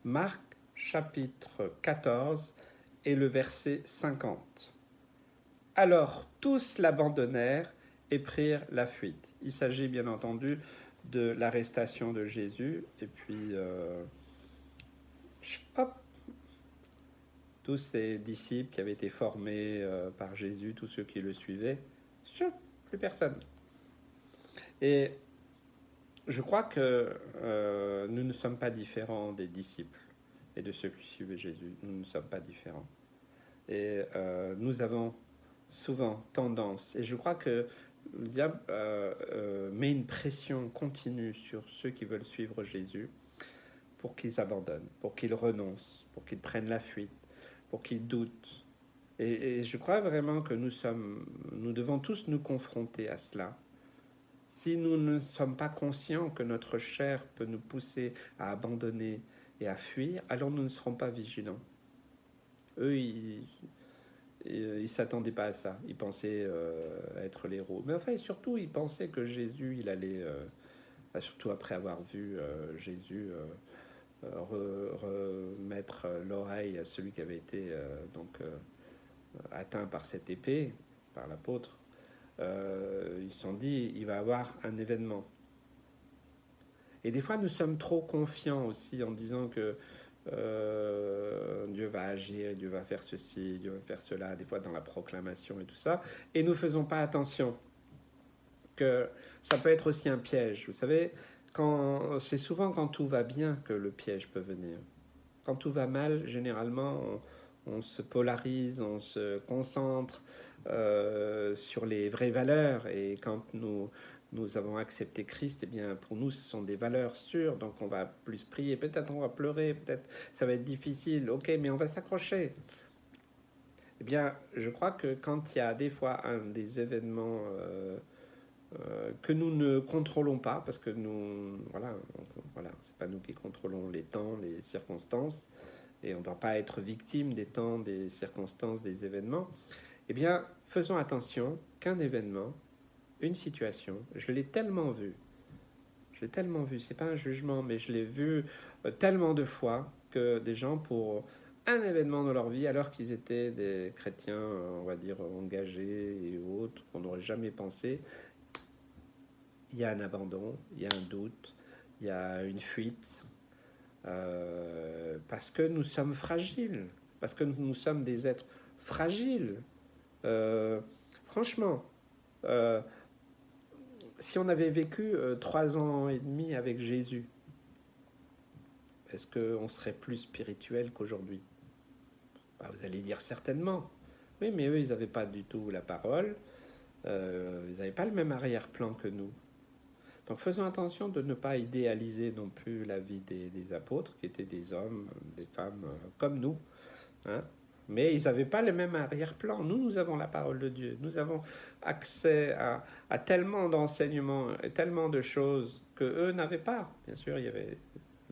Marc chapitre 14 et le verset 50. Alors tous l'abandonnèrent et prirent la fuite. Il s'agit bien entendu de l'arrestation de Jésus et puis hop, tous ces disciples qui avaient été formés par Jésus, tous ceux qui le suivaient, plus personne. Et je crois que nous ne sommes pas différents des disciples et de ceux qui suivaient Jésus. Nous ne sommes pas différents. Et nous avons souvent tendance, et je crois que le diable met une pression continue sur ceux qui veulent suivre Jésus pour qu'ils abandonnent, pour qu'ils renoncent, pour qu'ils prennent la fuite, pour qu'ils doutent. Et je crois vraiment que nous devons tous nous confronter à cela. Si nous ne sommes pas conscients que notre chair peut nous pousser à abandonner et à fuir, alors nous ne serons pas vigilants. Eux, ils ne s'attendaient pas à ça. Ils pensaient être l'héros. Mais enfin, surtout, ils pensaient que Jésus, il allait, surtout après avoir vu Jésus remettre l'oreille à celui qui avait été atteint par cette épée, par l'apôtre, ils se sont dit, il va avoir un événement. Et des fois, nous sommes trop confiants aussi en disant que Dieu va agir, Dieu va faire ceci, Dieu va faire cela, des fois dans la proclamation et tout ça, et nous ne faisons pas attention que ça peut être aussi un piège. Vous savez, c'est souvent quand tout va bien que le piège peut venir. Quand tout va mal, généralement, on se polarise, on se concentre sur les vraies valeurs. Et quand nous avons accepté Christ, eh bien, pour nous, ce sont des valeurs sûres. Donc, on va plus prier. Peut-être on va pleurer, peut-être ça va être difficile. Ok, mais on va s'accrocher. Eh bien, je crois que quand il y a des fois des événements que nous ne contrôlons pas, parce que voilà, c'est pas nous qui contrôlons les temps, les circonstances, et on ne doit pas être victime des temps, des circonstances, des événements, eh bien, faisons attention qu'un événement, une situation, je l'ai tellement vu, c'est pas un jugement, mais je l'ai vu tellement de fois que des gens, pour un événement dans leur vie, alors qu'ils étaient des chrétiens, on va dire, engagés et autres, qu'on n'aurait jamais pensé, il y a un abandon, il y a un doute, il y a une fuite, parce que nous sommes fragiles, parce que nous sommes des êtres fragiles. Franchement, euh, si on avait vécu 3 ans et demi avec Jésus, est-ce qu'on serait plus spirituel qu'aujourd'hui? Vous allez dire certainement. Oui, mais eux, ils n'avaient pas du tout la parole. Ils n'avaient pas le même arrière-plan que nous. Donc faisons attention de ne pas idéaliser non plus la vie des apôtres, qui étaient des hommes, des femmes comme nous. Hein. Mais ils n'avaient pas le même arrière-plan. Nous avons la parole de Dieu. Nous avons accès à tellement d'enseignements et tellement de choses qu'eux n'avaient pas. Bien sûr, il y avait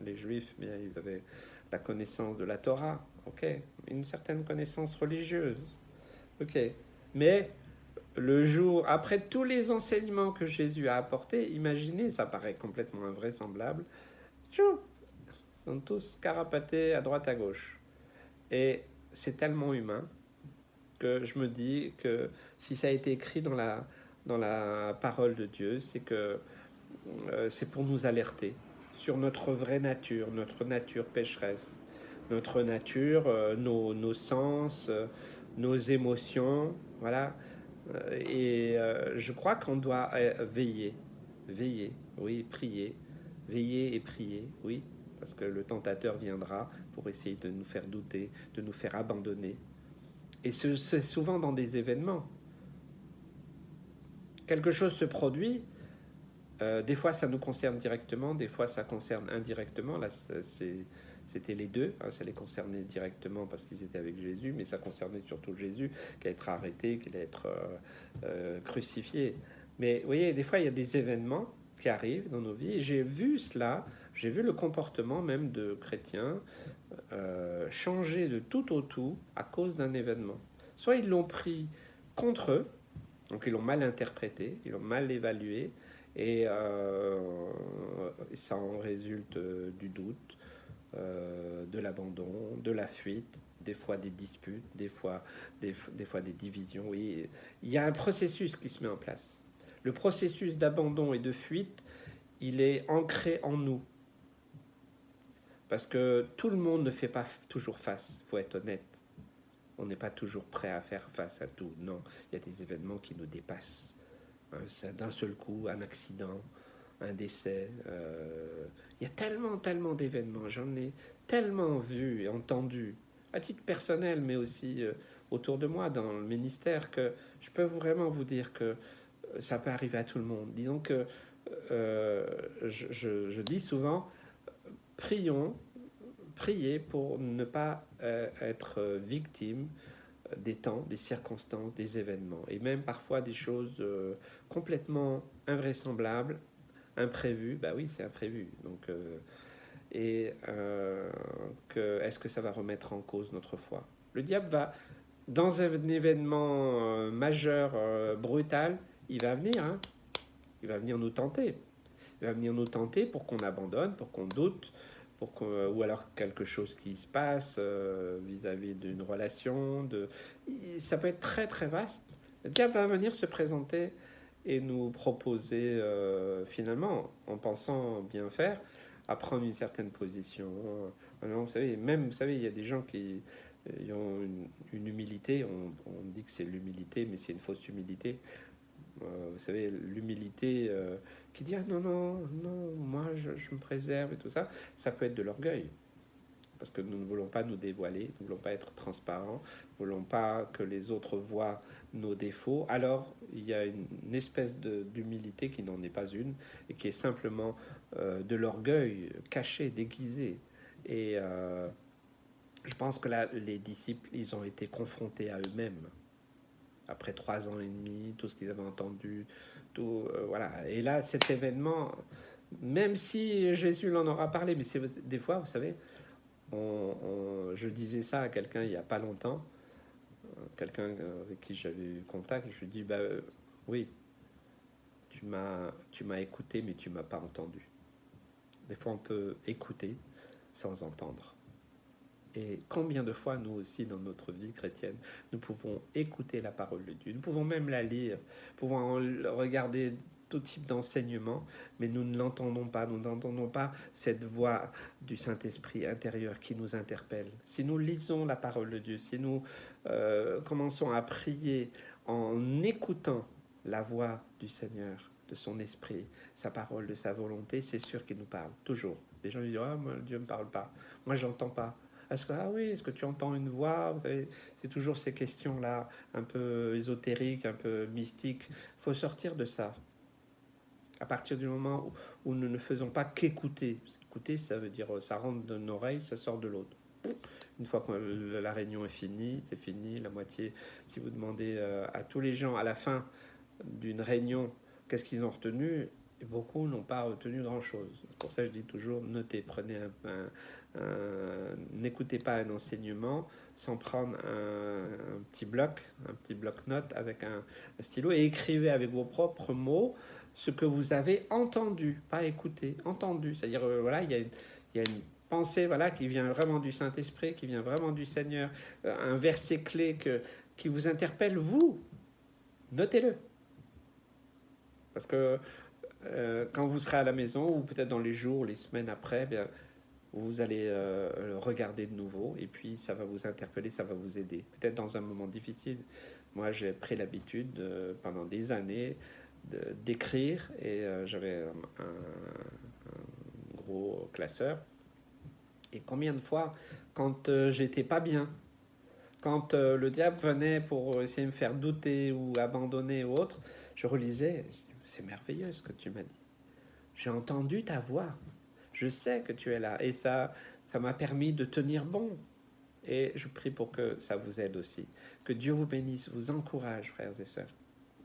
les Juifs, mais ils avaient la connaissance de la Torah, ok, une certaine connaissance religieuse, ok. Mais le jour, après tous les enseignements que Jésus a apportés, imaginez, ça paraît complètement invraisemblable, ils sont tous carapatés à droite à gauche. Et c'est tellement humain que je me dis que si ça a été écrit dans la parole de Dieu, c'est que c'est pour nous alerter sur notre vraie nature, notre nature pécheresse, notre nature, nos sens, nos émotions, voilà. Et je crois qu'on doit veiller, oui, prier, veiller et prier, oui, parce que le tentateur viendra pour essayer de nous faire douter, de nous faire abandonner. Et c'est souvent dans des événements. Quelque chose se produit, des fois ça nous concerne directement, des fois ça concerne indirectement. Là, c'était les deux, hein, ça les concernait directement parce qu'ils étaient avec Jésus, mais ça concernait surtout Jésus qui allait être arrêté, qui allait être crucifié. Mais vous voyez, des fois il y a des événements qui arrivent dans nos vies, et j'ai vu cela, j'ai vu le comportement même de chrétiens changer de tout au tout à cause d'un événement. Soit ils l'ont pris contre eux, donc ils l'ont mal interprété, ils l'ont mal évalué, et ça en résulte du doute, de l'abandon, de la fuite, des fois des disputes, des fois des divisions. Oui, il y a un processus qui se met en place. Le processus d'abandon et de fuite, il est ancré en nous. Parce que tout le monde ne fait pas toujours face, il faut être honnête. On n'est pas toujours prêt à faire face à tout. Non, il y a des événements qui nous dépassent. D'un seul coup, un accident, un décès. Il y a tellement d'événements. J'en ai tellement vu et entendu, à titre personnel, mais aussi autour de moi, dans le ministère, que je peux vraiment vous dire que ça peut arriver à tout le monde. Disons que je dis souvent, priez pour ne pas être victime des temps, des circonstances, des événements, et même parfois des choses complètement invraisemblables, imprévues. Bah oui, c'est imprévu. Donc, est-ce que ça va remettre en cause notre foi? Le diable va, dans un événement majeur, brutal, il va venir, hein, il va venir nous tenter. Il va venir nous tenter pour qu'on abandonne, pour qu'on doute, ou alors quelque chose qui se passe vis-à-vis d'une relation. Ça peut être très très vaste. Le diable va venir se présenter et nous proposer finalement, en pensant bien faire, à prendre une certaine position. Alors, vous savez, il y a des gens qui ont une humilité. On dit que c'est l'humilité, mais c'est une fausse humilité. Vous savez, l'humilité qui dit ah non, non, non, moi je me préserve et tout ça, ça peut être de l'orgueil. Parce que nous ne voulons pas nous dévoiler, nous ne voulons pas être transparents, nous ne voulons pas que les autres voient nos défauts. Alors, il y a une espèce d'humilité qui n'en est pas une, et qui est simplement de l'orgueil caché, déguisé. Et je pense que là, les disciples, ils ont été confrontés à eux-mêmes. Après 3 ans et demi, tout ce qu'ils avaient entendu, tout, voilà. Et là, cet événement, même si Jésus l'en aura parlé, mais des fois, vous savez, je disais ça à quelqu'un il n'y a pas longtemps, quelqu'un avec qui j'avais eu contact, je lui dis, bah oui, tu m'as écouté, mais tu m'as pas entendu. Des fois, on peut écouter sans entendre. Et combien de fois, nous aussi, dans notre vie chrétienne, nous pouvons écouter la parole de Dieu, nous pouvons même la lire, nous pouvons regarder tout type d'enseignement, mais nous ne l'entendons pas, nous n'entendons pas cette voix du Saint-Esprit intérieur qui nous interpelle. Si nous lisons la parole de Dieu, si nous commençons à prier en écoutant la voix du Seigneur, de son esprit, sa parole, de sa volonté, c'est sûr qu'il nous parle, toujours. Les gens disent « Ah, moi, Dieu ne me parle pas, moi je n'entends pas ». Est-ce que tu entends une voix? Vous savez, c'est toujours ces questions-là, un peu ésotériques, un peu mystiques. Il faut sortir de ça. À partir du moment où nous ne faisons pas qu'écouter. Écouter, ça veut dire, ça rentre d'une oreille, ça sort de l'autre. Une fois que la réunion est finie, c'est fini, la moitié. Si vous demandez à tous les gens à la fin d'une réunion qu'est-ce qu'ils ont retenu, beaucoup n'ont pas retenu grand-chose. Pour ça, je dis toujours, notez, prenez n'écoutez pas un enseignement sans prendre un petit bloc-notes avec un stylo, et écrivez avec vos propres mots ce que vous avez entendu, pas écouté, entendu. C'est-à-dire, voilà, il y a une pensée, voilà, qui vient vraiment du Saint-Esprit, qui vient vraiment du Seigneur, un verset clé qui vous interpelle, vous, notez-le. Parce que quand vous serez à la maison, ou peut-être dans les jours, les semaines après, bien, vous allez regarder de nouveau, et puis ça va vous interpeller, ça va vous aider. Peut-être dans un moment difficile. Moi, j'ai pris l'habitude pendant des années d'écrire, et j'avais un gros classeur. Et combien de fois, quand j'étais pas bien, quand le diable venait pour essayer de me faire douter ou abandonner ou autre, je relisais. C'est merveilleux ce que tu m'as dit. J'ai entendu ta voix. Je sais que tu es là. Et ça m'a permis de tenir bon. Et je prie pour que ça vous aide aussi. Que Dieu vous bénisse, vous encourage, frères et sœurs.